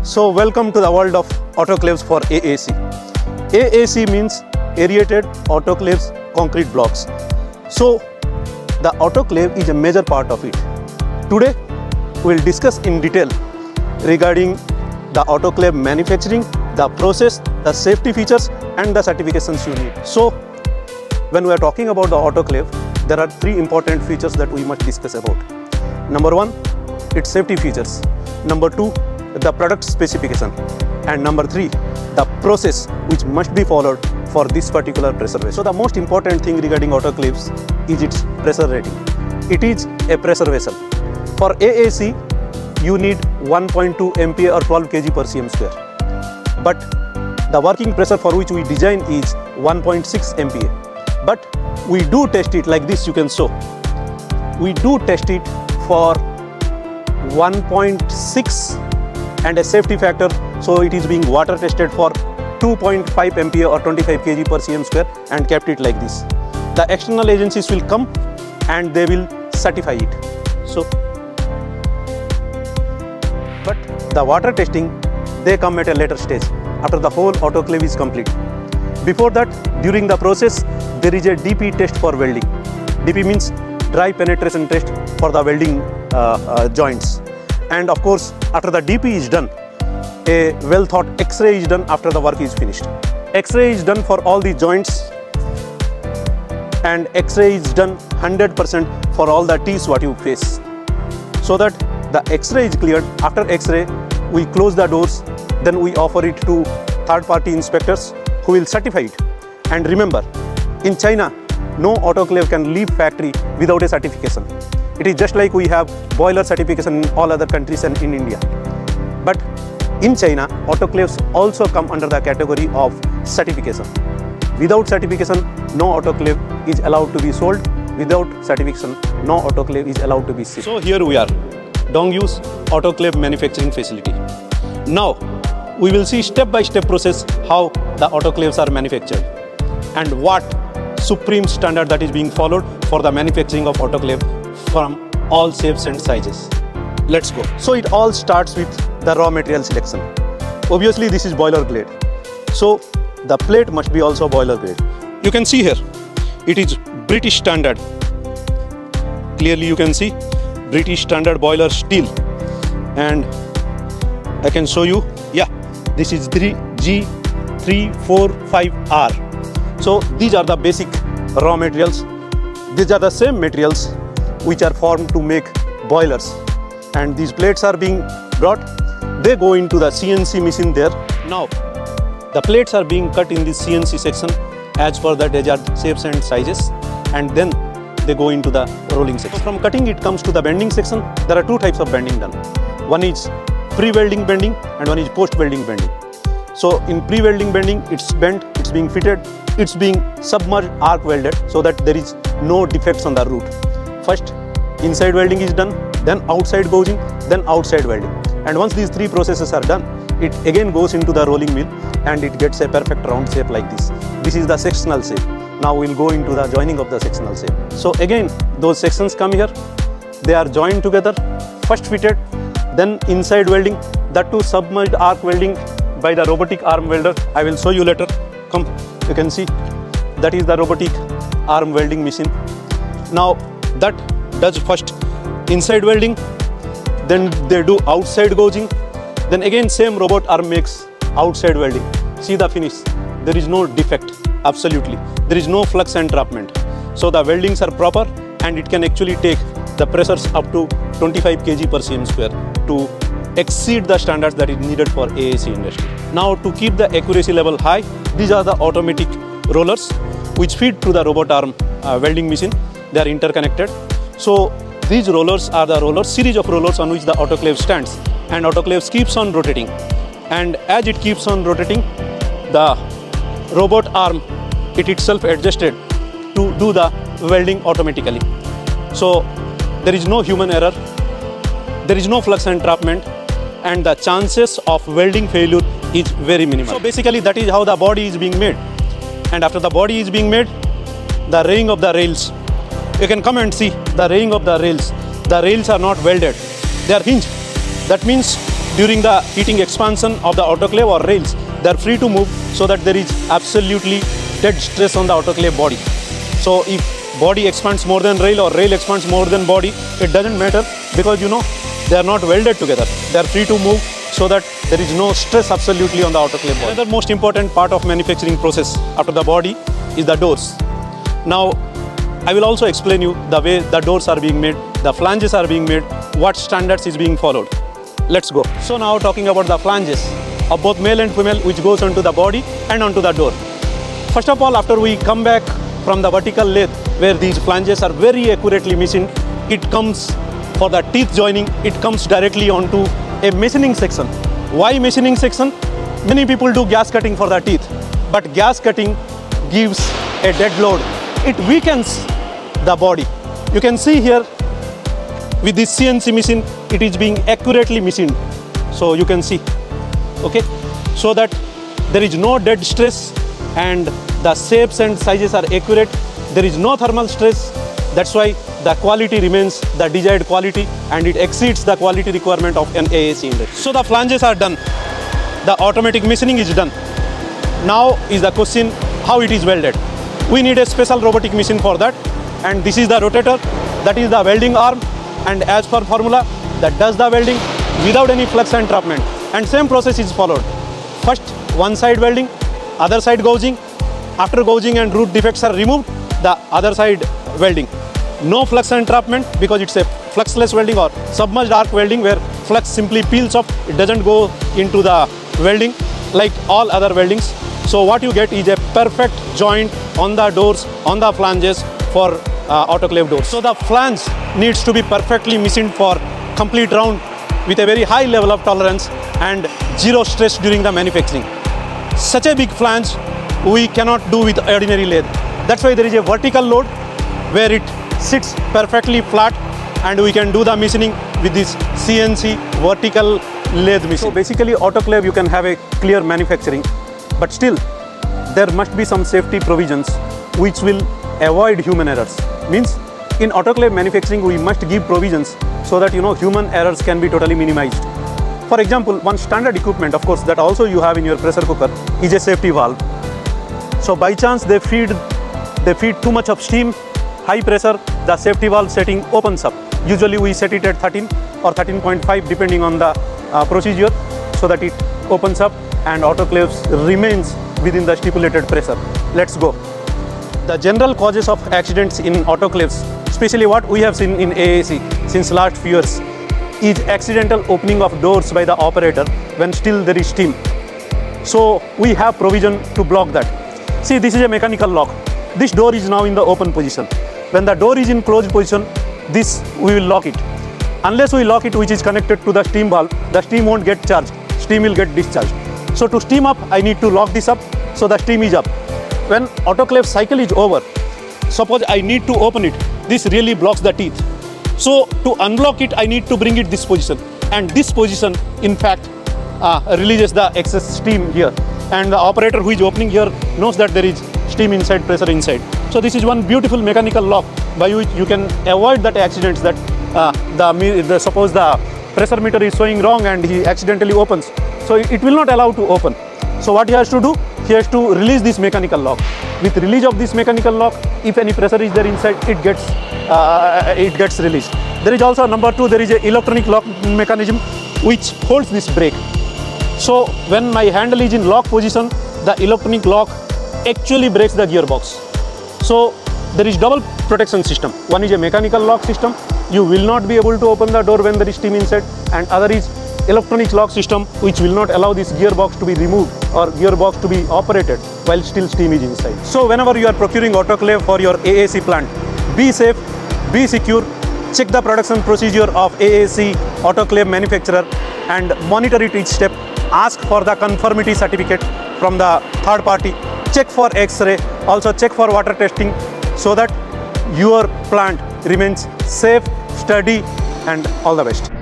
So welcome to the world of autoclaves for AAC. AAC means aerated autoclaves concrete blocks. So the autoclave is a major part of it. Today we will discuss in detail regarding the autoclave manufacturing, the process, the safety features and the certifications you need. So when we are talking about the autoclave, there are three important features that we must discuss about. Number one, its safety features. Number two, the product specification. And number three, the process which must be followed for this particular pressure vessel. So the most important thing regarding autoclaves is its pressure rating. It is a pressure vessel. For AAC, you need 1.2 MPa or 12 kg per cm square. But the working pressure for which we design is 1.6 MPa. But we do test it like this, you can show. We do test it for 1.6 and a safety factor, so it is being water tested for 2.5 MPa or 25 kg per cm square and kept it like this. The external agencies will come and they will certify it. So, but the water testing, they come at a later stage after the whole autoclave is complete. Before that, during the process, there is a DP test for welding. DP means dry penetration test for the welding joints. And of course, after the DP is done, a well thought X-ray is done after the work is finished. X-ray is done for all the joints and X-ray is done 100% for all the teeth what you face. So that the X-ray is cleared. After X-ray, we close the doors, then we offer it to third-party inspectors who will certify it. And remember, in China, no autoclave can leave factory without a certification. It is just like we have boiler certification in all other countries and in India. But in China, autoclaves also come under the category of certification. Without certification, no autoclave is allowed to be sold. Without certification, no autoclave is allowed to be shipped. So here we are, Dongyue's autoclave manufacturing facility. Now, we will see step-by-step process how the autoclaves are manufactured and what supreme standard that is being followed for the manufacturing of autoclave from all shapes and sizes. Let's go. So it all starts with the raw material selection. Obviously this is boiler grade. So the plate must be also boiler grade. You can see here, it is British standard. Clearly you can see British standard boiler steel. And I can show you, yeah, this is G345R. So these are the basic raw materials. These are the same materials which are formed to make boilers, and these plates are being brought. They go into the CNC machine there. Now the plates are being cut in this CNC section as per the desired shapes and sizes, and then they go into the rolling section. So from cutting it comes to the bending section. There are two types of bending done. One is pre-welding bending and one is post-welding bending. So in pre-welding bending, it's bent, it's being fitted, it's being submerged arc welded so that there is no defects on the root. First, inside welding is done, then outside gouging, then outside welding. And once these three processes are done, it again goes into the rolling mill and it gets a perfect round shape like this. This is the sectional shape. Now we'll go into the joining of the sectional shape. So again, those sections come here, they are joined together, first fitted, then inside welding, that too submerged arc welding by the robotic arm welder. I will show you later. Come, you can see, that is the robotic arm welding machine. Now that does first inside welding, then they do outside gouging, then again same robot arm makes outside welding. See the finish, there is no defect, absolutely. There is no flux entrapment. So the weldings are proper and it can actually take the pressures up to 25 kg per cm square to exceed the standards that is needed for AAC industry. Now to keep the accuracy level high, these are the automatic rollers which feed to the robot arm welding machine. They are interconnected. So these rollers are the series of rollers on which the autoclave stands, and autoclave keeps on rotating. And as it keeps on rotating, the robot arm, it itself adjusted to do the welding automatically. So there is no human error, there is no flux entrapment, and the chances of welding failure is very minimal. So basically that is how the body is being made. And after the body is being made, the raying of the rails, you can come and see the raying of the rails. The rails are not welded, they are hinged. That means during the heating expansion of the autoclave or rails, they are free to move so that there is absolutely dead stress on the autoclave body. So if body expands more than rail or rail expands more than body, it doesn't matter, because they are not welded together. They are free to move so that there is no stress absolutely on the autoclave body. Another most important part of manufacturing process after the body is the doors. Now I will also explain you the way the doors are being made, the flanges are being made, what standards is being followed. Let's go. So now talking about the flanges of both male and female, which goes onto the body and onto the door. First of all, after we come back from the vertical lathe where these flanges are very accurately machined, it comes for the teeth joining, it comes directly onto a machining section. Why machining section? Many people do gas cutting for the teeth, but gas cutting gives a dead load. It weakens the body. You can see here with this CNC machine, it is being accurately machined. So you can see, okay, so that there is no dead stress and the shapes and sizes are accurate. There is no thermal stress. That's why the quality remains the desired quality and it exceeds the quality requirement of an AAC industry. So the flanges are done. The automatic machining is done. Now is the question how it is welded. We need a special robotic machine for that, and this is the rotator, that is the welding arm, and as per formula that does the welding without any flux entrapment, and same process is followed. First one side welding, other side gouging. After gouging and root defects are removed, the other side welding. No flux entrapment because it's a fluxless welding or submerged arc welding where flux simply peels off. It doesn't go into the welding like all other weldings. So what you get is a perfect joint on the doors, on the flanges for autoclave doors. So the flange needs to be perfectly machined for complete round with a very high level of tolerance and zero stress during the manufacturing. Such a big flange we cannot do with ordinary lathe. That's why there is a vertical load where it sits perfectly flat and we can do the machining with this CNC vertical lathe machine. So basically autoclave you can have a clear manufacturing, but still there must be some safety provisions which will avoid human errors. Means in autoclave manufacturing we must give provisions so that human errors can be totally minimized. For example, one standard equipment, of course, that also you have in your pressure cooker is a safety valve. So by chance they feed too much of steam, high pressure, the safety valve setting opens up. Usually we set it at 13 or 13.5 depending on the procedure, so that it opens up and autoclave remains within the stipulated pressure. Let's go. The general causes of accidents in autoclaves, especially what we have seen in AAC since last few years, is accidental opening of doors by the operator when still there is steam. So we have provision to block that. See, this is a mechanical lock. This door is now in the open position. When the door is in closed position, this we will lock it. Unless we lock it, which is connected to the steam valve, the steam won't get charged. Steam will get discharged. So to steam up, I need to lock this up so the steam is up. When autoclave cycle is over, suppose I need to open it, this really blocks the teeth. So to unblock it, I need to bring it this position. And this position, in fact, releases the excess steam here. And the operator who is opening here knows that there is steam inside, pressure inside. So this is one beautiful mechanical lock by which you can avoid that accidents that suppose the pressure meter is showing wrong and he accidentally opens. So it will not allow to open. So what he has to do, he has to release this mechanical lock. With release of this mechanical lock, if any pressure is there inside, it gets released. There is also number 2, there is an electronic lock mechanism which holds this brake. So when my handle is in lock position, the electronic lock actually breaks the gearbox. So there is double protection system. One is a mechanical lock system. You will not be able to open the door when there is steam inside, and other is electronic lock system which will not allow this gearbox to be removed or gearbox to be operated while still steam is inside. So whenever you are procuring autoclave for your AAC plant, be safe, be secure, check the production procedure of AAC autoclave manufacturer and monitor it each step. Ask for the conformity certificate from the third party. Check for X-ray, also check for water testing so that your plant remains safe, steady, and all the best.